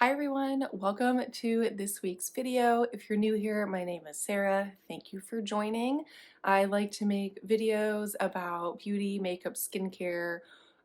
Hi everyone, welcome to this week's video. If you're new here, my name is Sarah. Thank you for joining. I like to make videos about beauty, makeup, skincare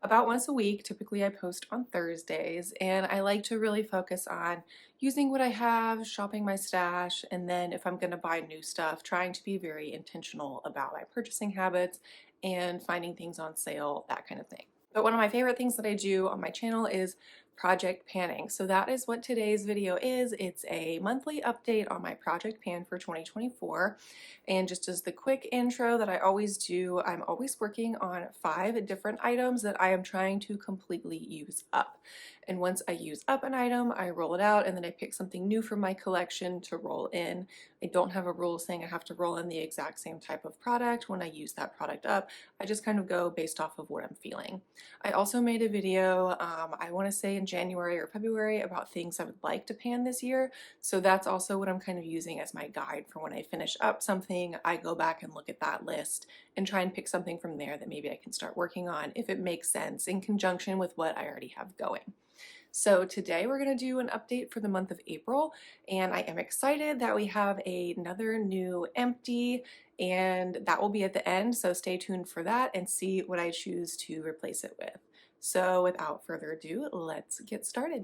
about once a week. Typically I post on Thursdays, and I like to really focus on using what I have, shopping my stash, and then if I'm going to buy new stuff, trying to be very intentional about my purchasing habits and finding things on sale, that kind of thing. But one of my favorite things that I do on my channel is project panning. So that is what today's video is. It's a monthly update on my project pan for 2024. And just as the quick intro that I always do, I'm always working on 5 different items that I am trying to completely use up. And once I use up an item, I roll it out and then I pick something new from my collection to roll in. I don't have a rule saying I have to roll in the exact same type of product when I use that product up. I just kind of go based off of what I'm feeling. I also made a video, I want to say in January or February, about things I would like to pan this year. So that's also what I'm kind of using as my guide for when I finish up something. I go back and look at that list and try and pick something from there that maybe I can start working on if it makes sense in conjunction with what I already have going. So today we're going to do an update for the month of April, and I am excited that we have another new empty, and that will be at the end, so stay tuned for that and see what I choose to replace it with. So without further ado, let's get started.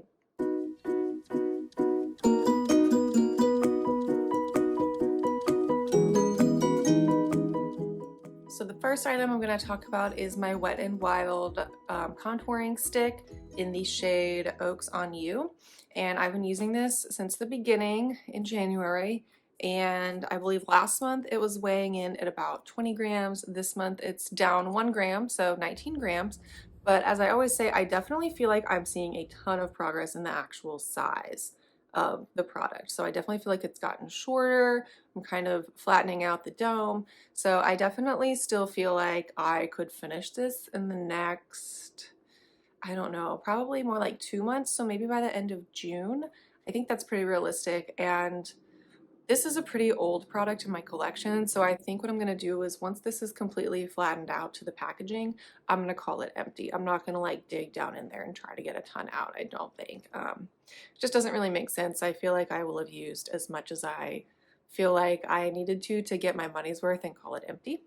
So the first item I'm going to talk about is my Wet n Wild contouring stick in the shade Oaks on You. And I've been using this since the beginning in January. And I believe last month it was weighing in at about 20 grams. This month it's down 1 gram, so 19 grams. But as I always say, I definitely feel like I'm seeing a ton of progress in the actual size of the product. So I definitely feel like it's gotten shorter. I'm kind of flattening out the dome. So I definitely still feel like I could finish this in the next, I don't know, probably more like 2 months. So maybe by the end of June. I think that's pretty realistic. And this is a pretty old product in my collection, so I think what I'm going to do is once this is completely flattened out to the packaging, I'm going to call it empty. I'm not going to like dig down in there and try to get a ton out, I don't think. It just doesn't really make sense. I feel like I will have used as much as I feel like I needed to get my money's worth and call it empty.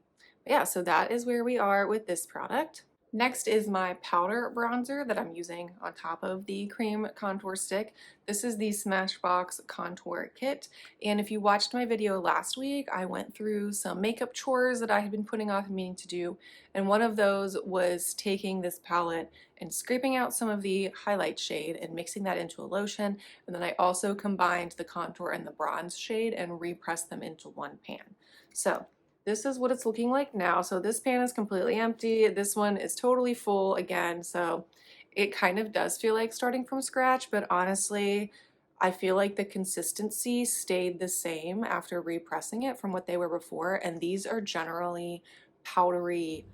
But yeah, so that is where we are with this product. Next is my powder bronzer that I'm using on top of the cream contour stick. This is the Smashbox Contour Kit, and if you watched my video last week, I went through some makeup chores that I had been putting off and meaning to do, and one of those was taking this palette and scraping out some of the highlight shade and mixing that into a lotion, and then I also combined the contour and the bronze shade and repressed them into one pan. So this is what it's looking like now. So this pan is completely empty. This one is totally full again. So it kind of does feel like starting from scratch, but honestly, I feel like the consistency stayed the same after repressing it from what they were before. And these are generally powdery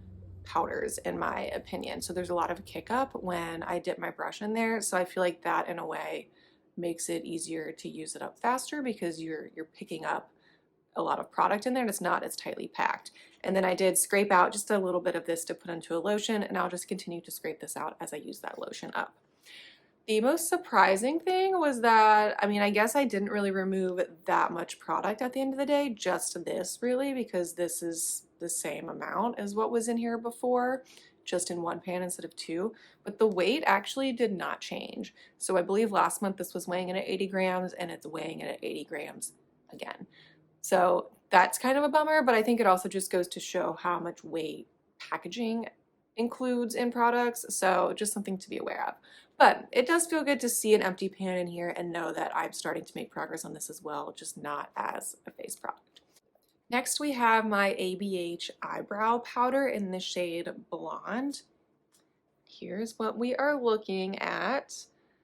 powders in my opinion. So there's a lot of kick up when I dip my brush in there. So I feel like that in a way makes it easier to use it up faster because you're picking up a lot of product in there and it's not as tightly packed. And then I did scrape out just a little bit of this to put into a lotion, and I'll just continue to scrape this out as I use that lotion up. The most surprising thing was that, I mean, I guess I didn't really remove that much product at the end of the day, just this really, because this is the same amount as what was in here before, just in one pan instead of 2, but the weight actually did not change. So I believe last month this was weighing in at 80 grams and it's weighing in at 80 grams again. So that's kind of a bummer, but I think it also just goes to show how much weight packaging includes in products, so just something to be aware of. But it does feel good to see an empty pan in here and know that I'm starting to make progress on this as well, just not as a face product. Next we have my ABH Eyebrow Powder in the shade Blonde. Here's what we are looking at.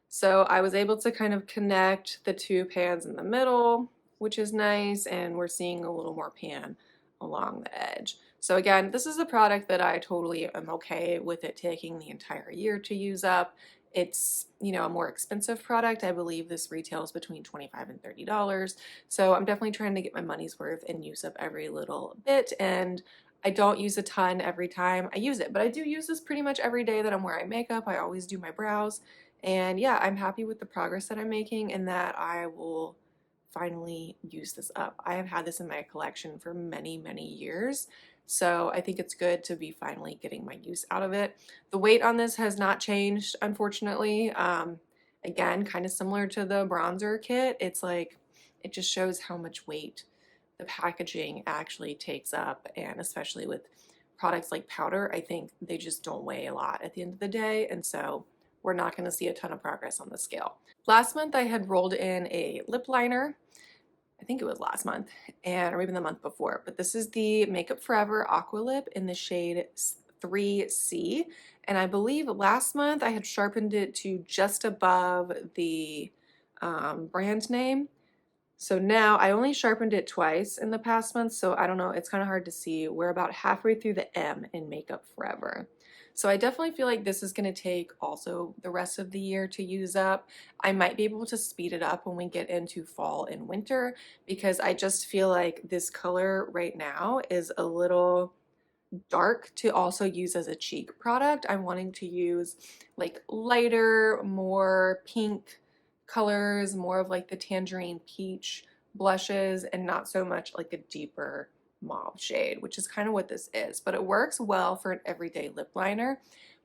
So I was able to kind of connect the 2 pans in the middle, which is nice, and we're seeing a little more pan along the edge. So again, this is a product that I totally am okay with it taking the entire year to use up. It's, you know, a more expensive product. I believe this retails between $25 and $30. So I'm definitely trying to get my money's worth and use up every little bit. And I don't use a ton every time I use it, but I do use this pretty much every day that I'm wearing makeup. I always do my brows, And yeah, I'm happy with the progress that I'm making and that I will finally use this up. I have had this in my collection for many, many years. So I think it's good to be finally getting my use out of it. The weight on this has not changed, unfortunately. Again, kind of similar to the bronzer kit. It's like, it just shows how much weight the packaging actually takes up. And especially with products like powder, I think they just don't weigh a lot at the end of the day. And so we're not going to see a ton of progress on the scale. Last month I had rolled in a lip liner. I think it was last month, and or even the month before, but this is the Makeup Forever Aqua Lip in the shade 3C, and I believe last month I had sharpened it to just above the brand name. So now I only sharpened it twice in the past month, so I don't know, it's kind of hard to see. We're about halfway through the M in Makeup Forever. So I definitely feel like this is going to take also the rest of the year to use up. I might be able to speed it up when we get into fall and winter because I just feel like this color right now is a little dark to also use as a cheek product. I'm wanting to use like lighter, more pink colors, more of like the tangerine peach blushes, and not so much like a deeper mauve shade, which is kind of what this is. But it works well for an everyday lip liner.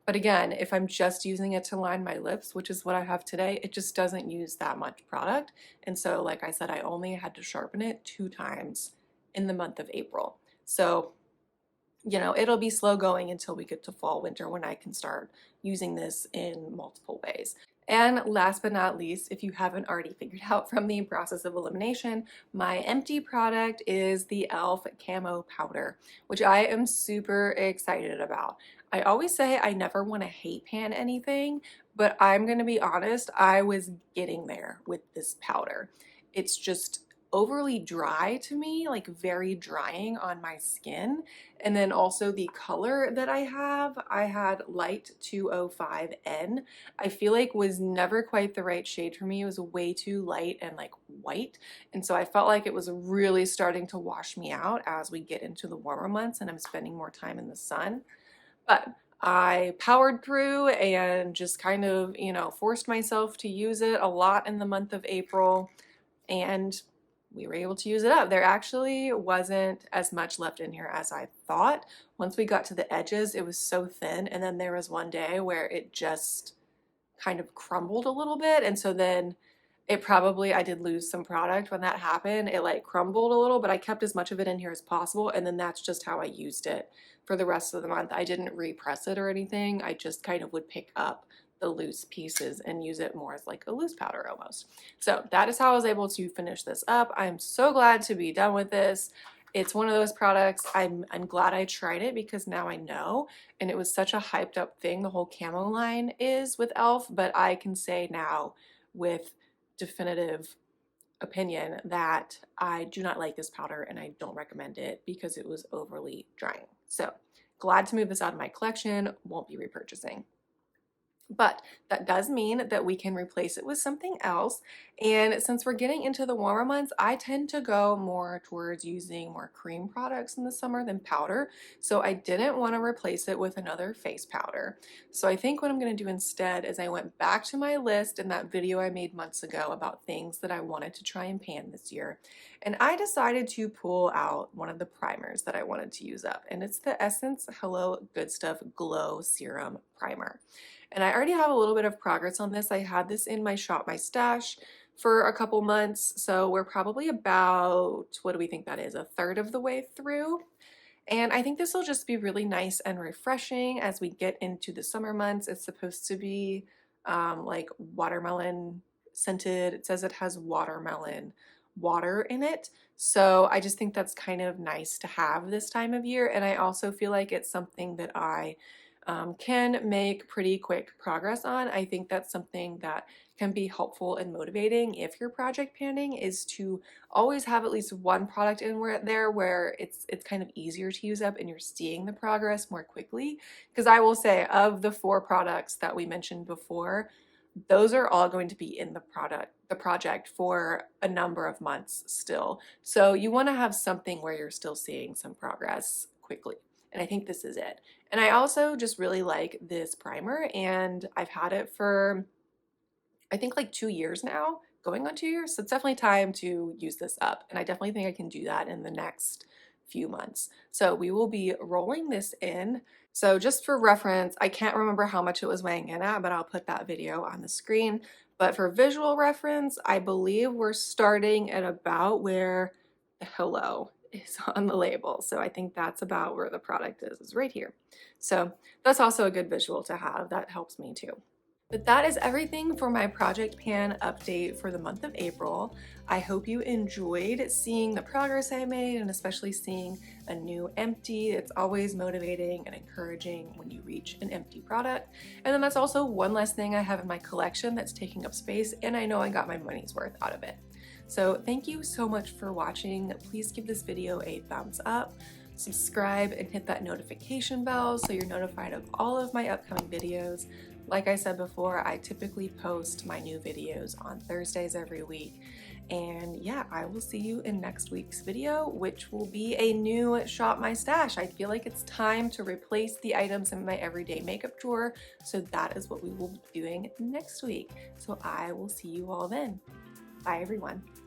But again, if I'm just using it to line my lips, which is what I have today, it just doesn't use that much product. And so, like I said, I only had to sharpen it 2 times in the month of April. So you know, it'll be slow going until we get to fall, winter when I can start using this in multiple ways. And last but not least, if you haven't already figured out from the process of elimination, my empty product is the e.l.f. Camo Powder, which I am super excited about. I always say I never want to hate pan anything, but I'm going to be honest, I was getting there with this powder. It's just overly dry to me, like very drying on my skin. And then also the color that I had light 205N. I feel like was never quite the right shade for me. It was way too light and like white. And so I felt like it was really starting to wash me out as we get into the warmer months and I'm spending more time in the sun. But I powered through and just kind of, you know, forced myself to use it a lot in the month of April. And we were able to use it up. There actually wasn't as much left in here as I thought. Once we got to the edges, it was so thin. And then there was one day where it just kind of crumbled a little bit. And so then I did lose some product when that happened. It like crumbled a little, but I kept as much of it in here as possible. And then that's just how I used it for the rest of the month. I didn't repress it or anything. I just kind of would pick up the loose pieces and use it more as like a loose powder almost. So that is how I was able to finish this up. I'm so glad to be done with this. It's one of those products, I'm glad I tried it because now I know, and it was such a hyped up thing, the whole camo line is with e.l.f., but I can say now with definitive opinion that I do not like this powder and I don't recommend it because it was overly drying. So glad to move this out of my collection, won't be repurchasing. But that does mean that we can replace it with something else. And since we're getting into the warmer months, I tend to go more towards using more cream products in the summer than powder. So I didn't want to replace it with another face powder. So I think what I'm going to do instead is I went back to my list in that video I made months ago about things that I wanted to try and pan this year. And I decided to pull out one of the primers that I wanted to use up. And it's the Essence Hello Good Stuff Glow Serum Primer. And I already have a little bit of progress on this. I had this in my Shop My Stash for a couple months, so we're probably about, what do we think that is, a third of the way through. And I think this will just be really nice and refreshing as we get into the summer months. It's supposed to be like watermelon scented. It says it has watermelon water in it. So I just think that's kind of nice to have this time of year. And I also feel like it's something that I can make pretty quick progress on. I think that's something that can be helpful and motivating if you're project panning, is to always have at least one product in there where it's kind of easier to use up and you're seeing the progress more quickly. Because I will say, of the 4 products that we mentioned before, those are all going to be in the project for a number of months still. So you want to have something where you're still seeing some progress quickly. And I think this is it. And I also just really like this primer, and I've had it for I think like 2 years now, going on 2 years. So it's definitely time to use this up. And I definitely think I can do that in the next few months. So we will be rolling this in. So just for reference, I can't remember how much it was weighing in at, but I'll put that video on the screen. But for visual reference, I believe we're starting at about where the hello is on the label. So I think that's about where the product is right here. So that's also a good visual to have. That helps me too. But that is everything for my project pan update for the month of April. I hope you enjoyed seeing the progress I made and especially seeing a new empty. It's always motivating and encouraging when you reach an empty product. And then that's also one less thing I have in my collection that's taking up space, and I know I got my money's worth out of it. So thank you so much for watching. Please give this video a thumbs up, subscribe, and hit that notification bell so you're notified of all of my upcoming videos. Like I said before, I typically post my new videos on Thursdays every week. And yeah, I will see you in next week's video, which will be a new Shop My Stash. I feel like it's time to replace the items in my everyday makeup drawer. So that is what we will be doing next week. So I will see you all then. Bye everyone.